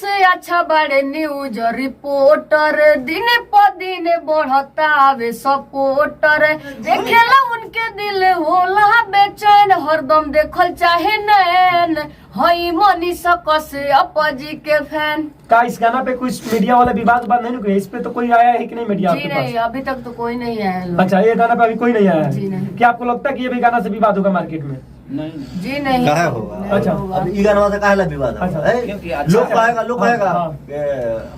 से अच्छा बड़े न्यूज रिपोर्टर, दिन प दिन बढ़ता वे सपोर्टर, देखेला उनके दिल होला बेचैन, हरदम देखल चाहे नैन, हई मनीषा कश्यप जी के फैन। का इस गाना पे कुछ मीडिया वाला विवाद बात नहीं ना, इस पे तो कोई आया है कि नहीं मीडिया? जी नहीं, अभी तक तो कोई नहीं आया है। अच्छा, ये गाना पे अभी कोई नहीं आया है? जी नहीं। क्या आपको लगता है कि ये भी गाना से विवाद होगा मार्केट में? नहीं जी नहीं काहे होगा। अच्छा, अब ई गाना से काहे विवाद है? अच्छा, क्योंकि लोग कहेगा हाँ। कि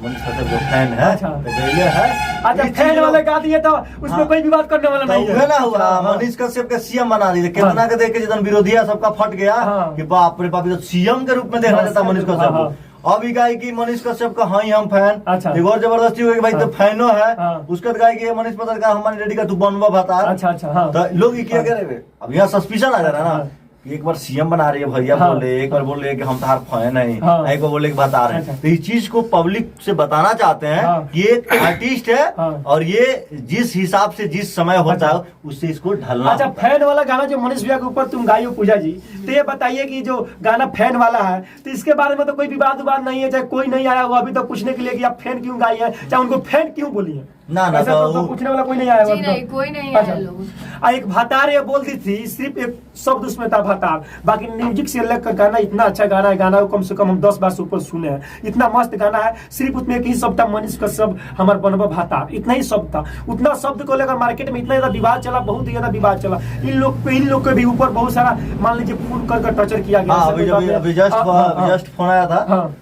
मनीष कश्यप जो फैन है अच्छा। तो ये है। अच्छा, फैन वाले गा दिए तो उसमें हाँ। कोई विवाद करने वाला नहीं है ना हुआ। हाँ। मनीष कश्यप के सीएम बना दिए, कितना के देख के जितना विरोधिया सबका फट गया हाँ। कि बाप रे बाप, ये तो सीएम के रूप में देखा जाता मनीष कश्यप हाँ। को। अब गाय की मनीष कश्यप का हाँ हम फैन। अच्छा। एक और जबरदस्ती हुई कि भाई तो फैनो है। हाँ। उसका गाय की मनीष पत्रकार हमारे रेडी का तू बनवा बता। अच्छा अच्छा, हाँ। तो लोग ये क्या करे, अब यहाँ सस्पिशन आ जा रहा है ना कि एक बार सीएम बना रही है भैया हाँ। बोले, एक बार बोल रहे कि हम तार फैन है, हाँ। एक बार बोले कि बता रहे हैं। अच्छा। तो इस चीज को पब्लिक से बताना चाहते हैं हाँ। कि एक आर्टिस्ट है हाँ। और ये जिस हिसाब से जिस समय होता है उससे इसको ढलना अच्छा, होता है। फैन वाला गाना जो मनीष भैया के ऊपर तुम गाई हो पूजा जी, तो ये बताइए कि जो गाना फैन वाला है तो इसके बारे में तो कोई विवाद नहीं है, चाहे कोई नहीं आया हुआ अभी तक पूछने के लिए कि आप फैन क्यों गाई है, चाहे उनको फैन क्यों बोली है? ना ऐसा तो पूछने वाला कोई नहीं आया हुआ जी अभी तक। नहीं, कोई नहीं अच्छा। आया लोग। एक भातार ये बोलती थी, सिर्फ एक शब्द उसमें था भातार, बाकी म्यूजिक से लेकर गाना इतना अच्छा गाना है, गाना को कम से कम हम 10 बार से ऊपर सुने हैं, इतना मस्त गाना है। सिर्फ उसमें एक ही शब्द था, मनीष कश्यप हमार बनवा भातार, इतना ही शब्द था। उतना शब्द को लेकर मार्केट में इतना ज्यादा विवाद चला, बहुत ही ज्यादा विवाद चला। इन लोग के भी ऊपर बहुत सारा मान लीजिए फोन कर टर्चर किया गया। हाँ, अभी जस्ट फोन आया था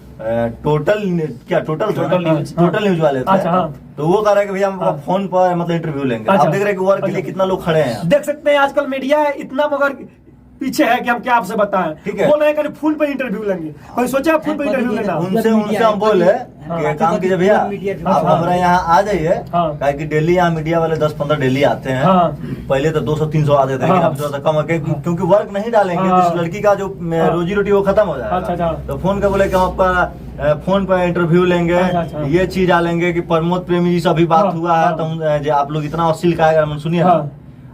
टोटल न्यूज वाले थे। अच्छा, हाँ। तो वो कह रहे कि भैया हम फोन पर मतलब इंटरव्यू लेंगे। अच्छा। आप देख रहे हैं कि वर्क के लिए कितना लोग खड़े हैं। देख सकते हैं आजकल मीडिया इतना मगर पीछे है कि हम क्या आपसे बताएं। ठीक है। बोल रहे हैं कि फोन पे इंटरव्यू लेंगे, कोई सोचा फोन पे इंटरव्यू लेना? उनसे हम बोले कि काम कीजिए भैया, आप हमारे यहाँ आ जाइए, हाँ। कि डेली यहाँ मीडिया वाले 10-15 डेली आते हैं। हाँ। पहले तो 200-300 आते थे, लेकिन हाँ। अब थोड़ा सा कम है क्योंकि वर्क नहीं डालेंगे हाँ। तो इस लड़की का जो रोजी रोटी वो खत्म हो अच्छा, अच्छा। जाएगा। तो फोन का बोले कि हम आपका फोन पर इंटरव्यू लेंगे, अच्छा, अच्छा। ये चीज डालेंगे कि प्रमोद प्रेमी जी से अभी बात हाँ, हुआ है, हाँ। तो आप लोग इतना अश्लील कहा सुनिए ना। हाँ।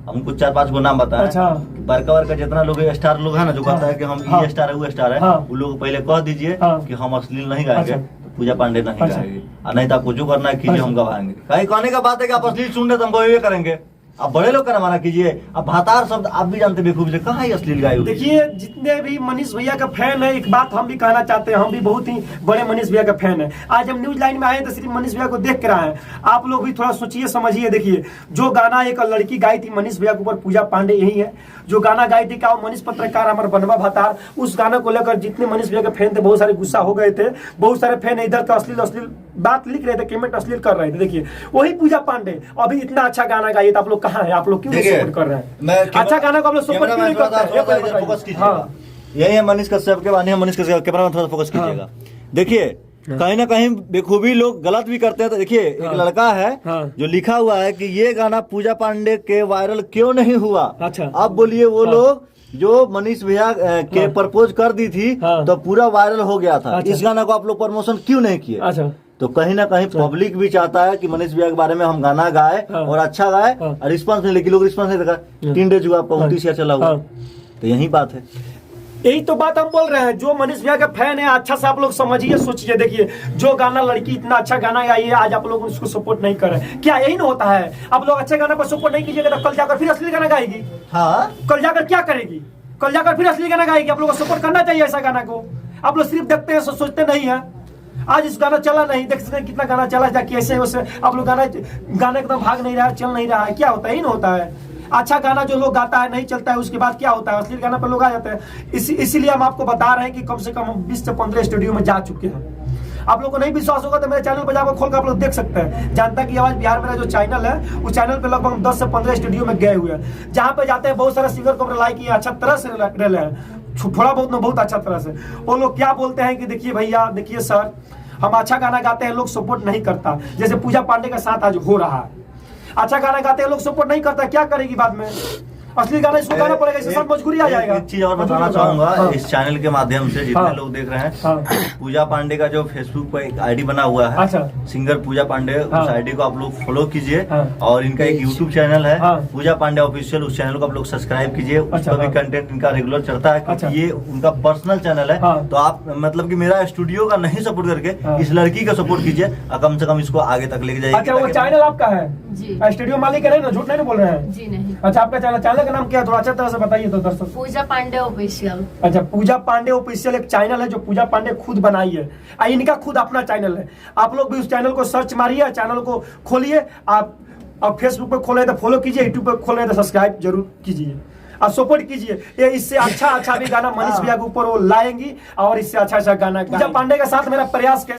हमको 4-5 गो नाम बताया। अच्छा। बड़का जितना लोग स्टार लोग है ना, जो कहता है कि हम हाँ। ये स्टार है वो स्टार है, हाँ। वो लोग पहले कह दीजिए हाँ। कि हम अश्लील नहीं गाएंगे, अच्छा। पूजा पांडे नहीं अच्छा। गाएंगे, और नहीं तो आपको जो करना है कीजिए, अच्छा। हम गवाएंगे। कहीं कहने का बात है कि आप अश्लील सुन रहे तो हम ये करेंगे। आप बड़े लोग का ना माना कीजिए। अब भातार शब्द आप भी जानते बेखूबी से, कहाँ अश्लील गाय? देखिए, जितने भी मनीष भैया का फैन है, एक बात हम भी कहना चाहते हैं, हम भी बहुत ही बड़े मनीष भैया का फैन है। आज हम न्यूज लाइन में आए तो सिर्फ मनीष भैया को देख कर आए हैं। आप लोग भी थोड़ा सोचिए समझिए। देखिए, जो गाना एक लड़की गाई थी मनीष भैया के ऊपर, पूजा पांडे यही है जो गाना गाई थी, क्या मनीष पत्रकार हमारे बनवा भातार, उस गाना को लेकर जितने मनीष भैया के फैन थे बहुत सारे गुस्सा हो गए थे। बहुत सारे फैन इधर का अश्लील बात लिख रहे थे, कमेंट अश्लील कर रहे थे। देखिए, वही पूजा पांडे अभी इतना अच्छा गाना गाइए तो आप लोग कहाँ है? आप लोग क्यों सपोर्ट कर रहे हैं? अच्छा गाना को आप लोग सपोर्ट क्यों नहीं करते हैं? फोकस कीजिएगा। यही है मनीष कश्यप के बारे में। मनीष कश्यप कैमरा में थोड़ा फोकस कीजिएगा। देखिए, कहीं ना कहीं बेखूबी लोग गलत भी करते हैं। तो देखिए, एक लड़का है जो लिखा हुआ है कि ये गाना पूजा पांडे के वायरल क्यों नहीं हुआ। अच्छा। अब बोलिए, वो लोग जो मनीष भैया के प्रपोज कर दी थी तो पूरा वायरल हो गया था। इस गाना को आप लोग प्रमोशन क्यों नहीं किए? अच्छा। तो कहीं ना कहीं पब्लिक भी चाहता है कि मनीष भैया के बारे में हम गाना गाए और अच्छा गाए, और रिस्पांस नहीं, लेकिन लोग रिस्पांस नहीं देगा। 3 डेज हुआ, आपका 29 शेयर चला हुआ। तो यही बात है, यही तो बात हम बोल रहे हैं। जो मनीष भैया का फैन है, अच्छा से आप लोग समझिए, सोचिए। देखिए, जो गाना लड़की इतना अच्छा गाना गाई है, आज आप लोग उसको सपोर्ट नहीं कर रहे, क्या यही ना होता है? आप लोग अच्छे गाना पर सपोर्ट नहीं कीजिएगा तो कल जाकर फिर असली गाना गाएगी। हाँ, कल जाकर क्या करेगी? कल जाकर फिर असली गाना गाएगी। आप लोग को सपोर्ट करना चाहिए ऐसा गाना को। आप लोग सिर्फ देखते हैं, सोचते नहीं है। आज इस गाना चला नहीं, देख सकते कितना गाना चला जाए, कैसे वैसे आप लोग गाना एकदम भाग नहीं रहा है, चल नहीं रहा है। क्या होता है? ही ना होता है। अच्छा गाना जो लोग गाता है नहीं चलता है, उसके बाद क्या होता है? असली गाना पर लोग आ जाते हैं। इसीलिए हम आपको बता रहे हैं कि कम से कम हम 20 से 15 स्टूडियो में जा चुके हैं। आप लोग को नहीं विश्वास होगा तो मेरे चैनल पर जाकर खोल कर आप लोग देख सकते हैं। जनता की आवाज बिहार मेरा जो चैनल है, उस चैनल पे लगभग 10 से 15 स्टूडियो में गए हुए हैं। जहाँ पे जाते हैं बहुत सारे सिंगर को हमने लाइक किया, अच्छा तरह से रहे हैं, थोड़ा बहुत ना बहुत अच्छा तरह से। वो लोग क्या बोलते हैं कि देखिए भैया, देखिए सर, हम अच्छा गाना गाते हैं, लोग सपोर्ट नहीं करता। जैसे पूजा पांडे का साथ आज हो रहा है, अच्छा गाना गाते हैं, लोग सपोर्ट नहीं करता, क्या करेगी बाद में? असली गाना इसको गाना पड़ेगा, इसके साथ मजबूरी आ जाएगा। एक चीज और बताना चाहूंगा इस चैनल के माध्यम से, जितने लोग देख रहे हैं, पूजा पांडे का जो फेसबुक पर एक आईडी बना हुआ है, सिंगर पूजा पांडे, उस आईडी को आप लोग फॉलो कीजिए। और इनका एक यूट्यूब चैनल है पूजा पांडे ऑफिशियल, उस चैनल को आप लोग सब्सक्राइब कीजिए। उस पर भी कंटेंट इनका रेगुलर चलता है, क्योंकि ये उनका पर्सनल चैनल है। तो आप मतलब कि मेरा स्टूडियो का नहीं सपोर्ट करके इस लड़की का सपोर्ट कीजिए, कम से कम इसको आगे तक लेके जाइए। अच्छा, वो चैनल आपका है जी, स्टूडियो मालिक है ना, झूठ नहीं बोल रहे हैं? जी नहीं। अच्छा, आपका चैनल का नाम क्या है, थोड़ा अच्छा तरह से बताइए तो दर्शक। पूजा पांडे ऑफिशियल। अच्छा, पूजा पांडे ऑफिशियल एक चैनल है जो पूजा पांडे खुद बनाई है, इनका खुद अपना चैनल है। आप लोग भी उस चैनल को सर्च मारिए, चैनल को खोलिए, आप फेसबुक पे खोले तो फॉलो कीजिए, यूट्यूब पे खोले तो सब्सक्राइब जरूर कीजिए और सपोर्ट कीजिए। ये इससे अच्छा भी गाना मनीष भैया के ऊपर वो लाएंगी और इससे अच्छा गाना पूजा पांडे के साथ मेरा प्रयास